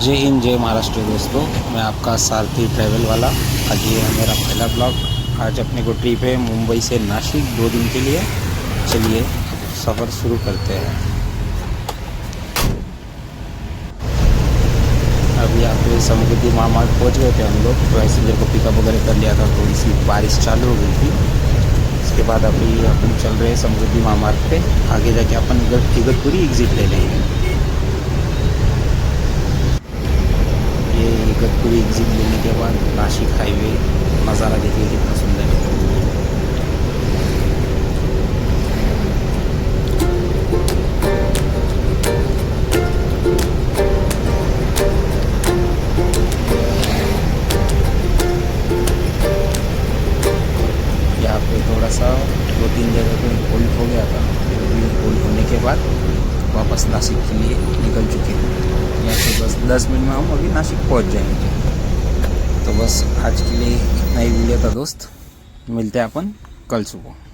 जय हिंद जय महाराष्ट्र दोस्तों, मैं आपका सारथी ट्रैवल वाला। आज ये है मेरा पहला ब्लॉग। आज अपने को ट्रिप है मुंबई से नासिक 2 दिन के लिए। चलिए सफ़र शुरू करते हैं। अभी आप समुद्री महामार्ग पहुंच गए थे हम लोग। पैसेंजर को पिकअप वगैरह कर लिया था, थोड़ी सी बारिश चालू हो गई थी। उसके बाद अभी अपन चल रहे हैं समुद्री महामार्ग पे। आगे जाके अपन इगतपुरी एग्ज़िट ले लेंगे। ये इगतपुरी एग्ज़िट लेने के बाद नासिक हाईवे नज़ारा देखिए कितना सुंदर है। यहाँ पे थोड़ा सा 2-3 जगह पे होल्ड हो गया था। होल्ड होने के बाद वापस नासिक के लिए निकल चुके हैं। यहाँ से बस 10 मिनट में हम अभी नासिक पहुँच जाएंगे। तो बस आज के लिए इतना ही वीडियो था दोस्त। मिलते हैं अपन कल सुबह।